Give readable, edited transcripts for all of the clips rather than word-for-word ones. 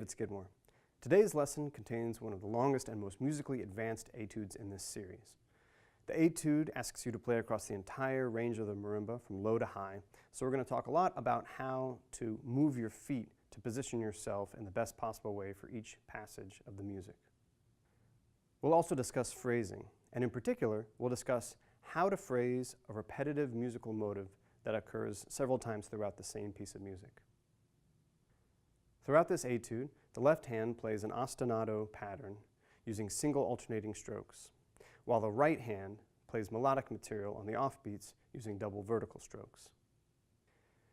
David Skidmore. Today's lesson contains one of the longest and most musically advanced etudes in this series. The etude asks you to play across the entire range of the marimba from low to high, so we're going to talk a lot about how to move your feet to position yourself in the best possible way for each passage of the music. We'll also discuss phrasing, and in particular, we'll discuss how to phrase a repetitive musical motive that occurs several times throughout the same piece of music. Throughout this etude, the left hand plays an ostinato pattern using single alternating strokes, while the right hand plays melodic material on the offbeats using double vertical strokes.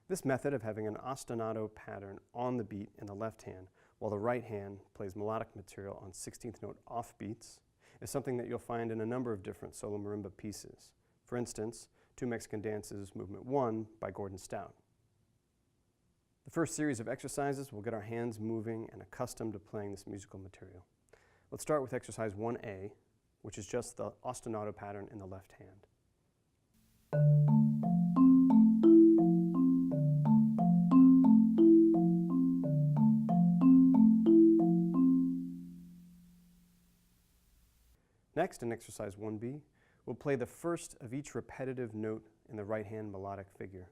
This method of having an ostinato pattern on the beat in the left hand, while the right hand plays melodic material on 16th note offbeats, is something that you'll find in a number of different solo marimba pieces. For instance, Two Mexican Dances Movement 1 by Gordon Stout. The first series of exercises will get our hands moving and accustomed to playing this musical material. Let's start with exercise 1A, which is just the ostinato pattern in the left hand. Next, in exercise 1B, we'll play the first of each repetitive note in the right hand melodic figure.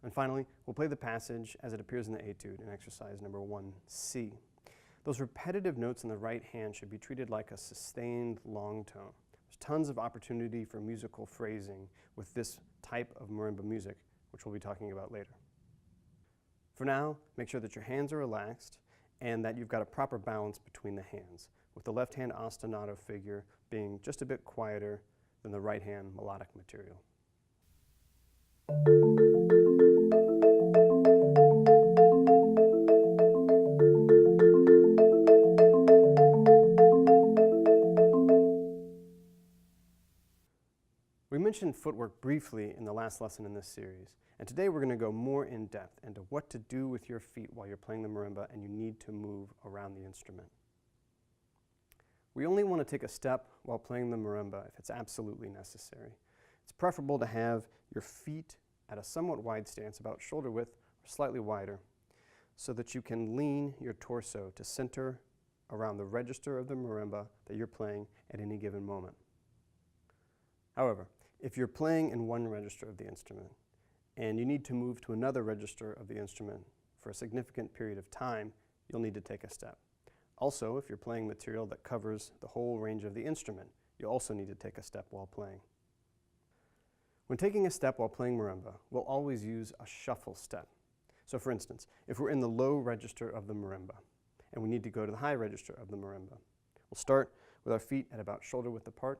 And finally, we'll play the passage as it appears in the etude in exercise number 1C. Those repetitive notes in the right hand should be treated like a sustained long tone. There's tons of opportunity for musical phrasing with this type of marimba music, which we'll be talking about later. For now, make sure that your hands are relaxed and that you've got a proper balance between the hands, with the left hand ostinato figure being just a bit quieter than the right hand melodic material. We mentioned footwork briefly in the last lesson in this series, and today we're going to go more in depth into what to do with your feet while you're playing the marimba and you need to move around the instrument. We only want to take a step while playing the marimba if it's absolutely necessary. It's preferable to have your feet at a somewhat wide stance, about shoulder width or slightly wider, so that you can lean your torso to center around the register of the marimba that you're playing at any given moment. However, if you're playing in one register of the instrument and you need to move to another register of the instrument for a significant period of time, you'll need to take a step. Also, if you're playing material that covers the whole range of the instrument, you'll also need to take a step while playing. When taking a step while playing marimba, we'll always use a shuffle step. So for instance, if we're in the low register of the marimba and we need to go to the high register of the marimba, we'll start with our feet at about shoulder width apart.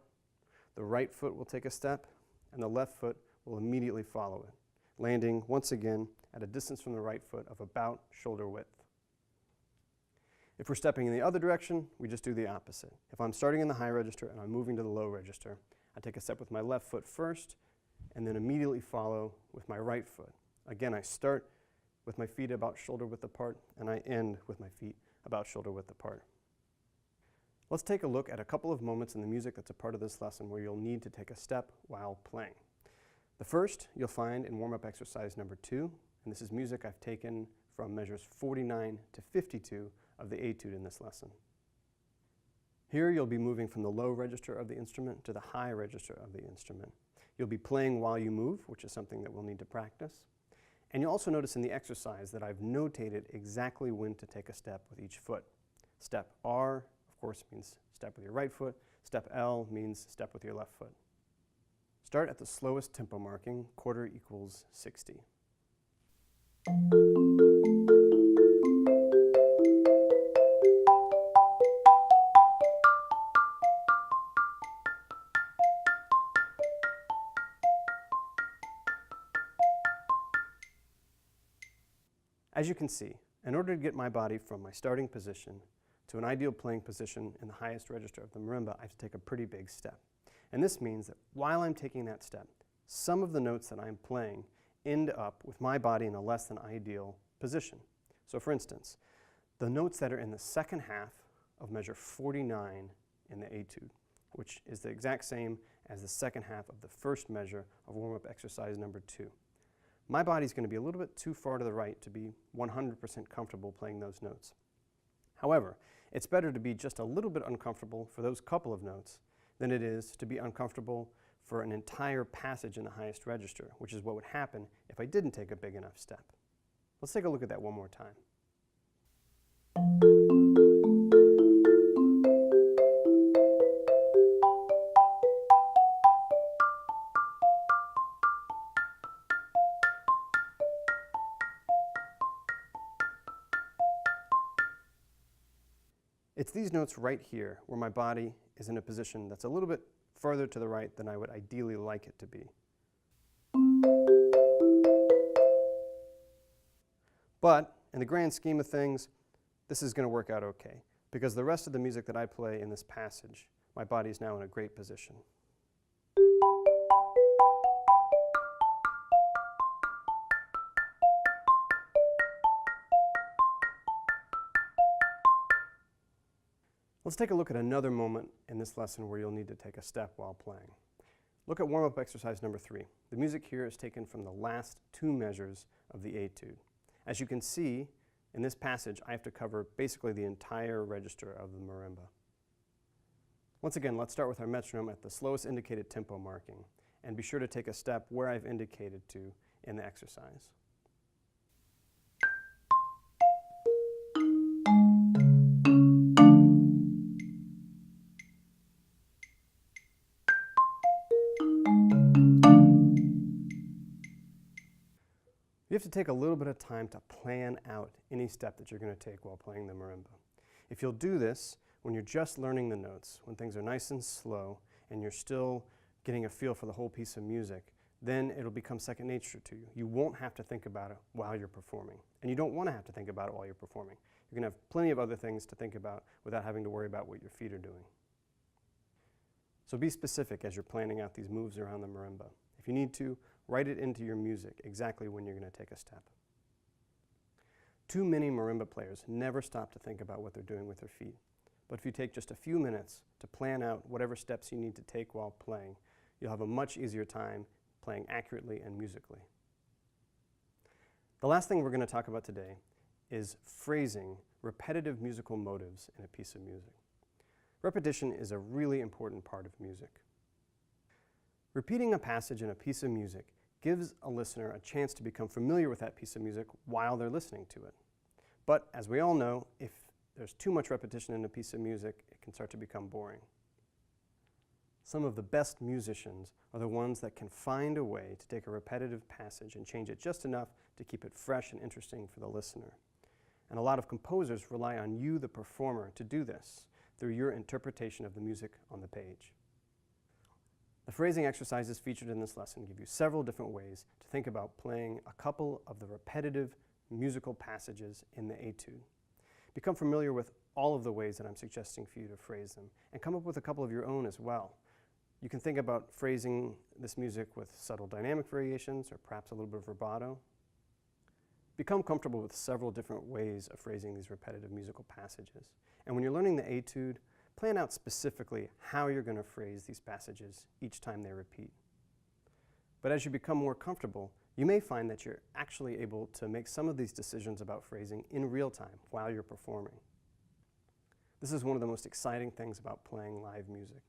The right foot will take a step, and the left foot will immediately follow it, landing once again at a distance from the right foot of about shoulder width. If we're stepping in the other direction, we just do the opposite. If I'm starting in the high register and I'm moving to the low register, I take a step with my left foot first, and then immediately follow with my right foot. Again, I start with my feet about shoulder width apart, and I end with my feet about shoulder width apart. Let's take a look at a couple of moments in the music that's a part of this lesson where you'll need to take a step while playing. The first you'll find in warm-up exercise number 2, and this is music I've taken from measures 49 to 52 of the etude in this lesson. Here you'll be moving from the low register of the instrument to the high register of the instrument. You'll be playing while you move, which is something that we'll need to practice. And you'll also notice in the exercise that I've notated exactly when to take a step with each foot. Step R, of course, means step with your right foot. Step L means step with your left foot. Start at the slowest tempo marking, quarter equals 60. As you can see, in order to get my body from my starting position to an ideal playing position in the highest register of the marimba, I have to take a pretty big step. And this means that while I'm taking that step, some of the notes that I'm playing end up with my body in a less than ideal position. So for instance, the notes that are in the second half of measure 49 in the Etude, which is the exact same as the second half of the first measure of warm-up exercise number 2. My body's going to be a little bit too far to the right to be 100% comfortable playing those notes. However, it's better to be just a little bit uncomfortable for those couple of notes than it is to be uncomfortable for an entire passage in the highest register, which is what would happen if I didn't take a big enough step. Let's take a look at that one more time. It's these notes right here where my body is in a position that's a little bit further to the right than I would ideally like it to be. But in the grand scheme of things, this is going to work out okay, because the rest of the music that I play in this passage, my body is now in a great position. Let's take a look at another moment in this lesson where you'll need to take a step while playing. Look at warm-up exercise number 3. The music here is taken from the last 2 measures of the Etude. As you can see, in this passage, I have to cover basically the entire register of the marimba. Once again, let's start with our metronome at the slowest indicated tempo marking, and be sure to take a step where I've indicated to in the exercise. You have to take a little bit of time to plan out any step that you're going to take while playing the marimba. If you'll do this when you're just learning the notes, when things are nice and slow, and you're still getting a feel for the whole piece of music, then it'll become second nature to you. You won't have to think about it while you're performing. And you don't want to have to think about it while you're performing. You're going to have plenty of other things to think about without having to worry about what your feet are doing. So be specific as you're planning out these moves around the marimba. If you need to, write it into your music exactly when you're going to take a step. Too many marimba players never stop to think about what they're doing with their feet. But if you take just a few minutes to plan out whatever steps you need to take while playing, you'll have a much easier time playing accurately and musically. The last thing we're going to talk about today is phrasing repetitive musical motives in a piece of music. Repetition is a really important part of music. Repeating a passage in a piece of music gives a listener a chance to become familiar with that piece of music while they're listening to it. But as we all know, if there's too much repetition in a piece of music, it can start to become boring. Some of the best musicians are the ones that can find a way to take a repetitive passage and change it just enough to keep it fresh and interesting for the listener. And a lot of composers rely on you, the performer, to do this through your interpretation of the music on the page. The phrasing exercises featured in this lesson give you several different ways to think about playing a couple of the repetitive musical passages in the Etude. Become familiar with all of the ways that I'm suggesting for you to phrase them, and come up with a couple of your own as well. You can think about phrasing this music with subtle dynamic variations or perhaps a little bit of vibrato. Become comfortable with several different ways of phrasing these repetitive musical passages. And when you're learning the Etude, plan out specifically how you're going to phrase these passages each time they repeat. But as you become more comfortable, you may find that you're actually able to make some of these decisions about phrasing in real time while you're performing. This is one of the most exciting things about playing live music.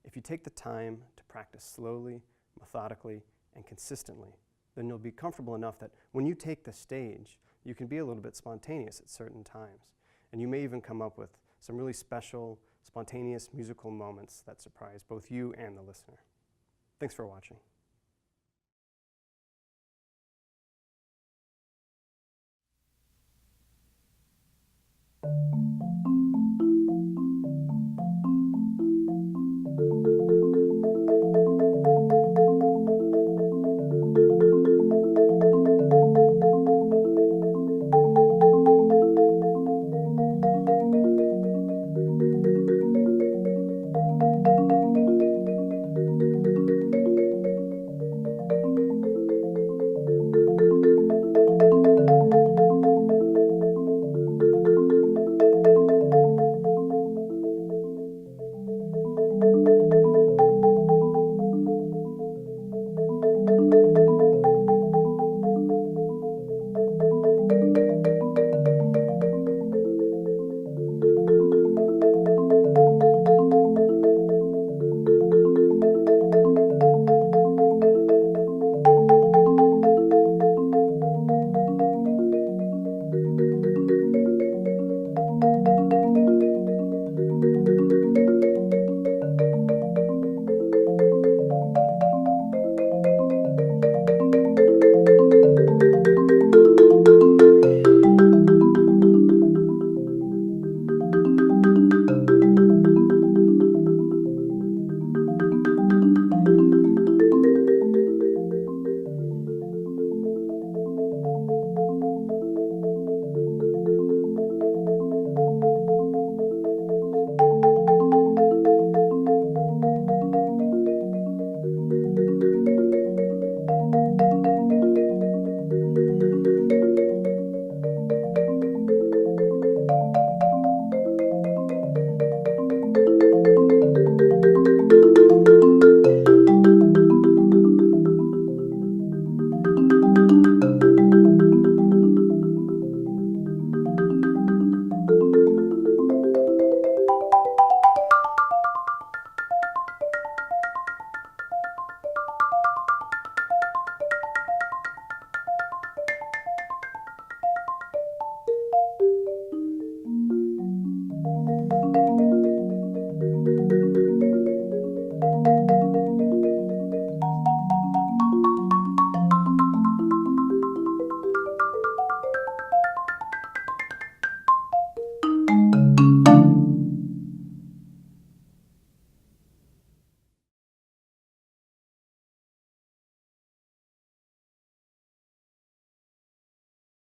If you take the time to practice slowly, methodically, and consistently, then you'll be comfortable enough that when you take the stage, you can be a little bit spontaneous at certain times. And you may even come up with some really special, spontaneous musical moments that surprise both you and the listener. Thanks for watching.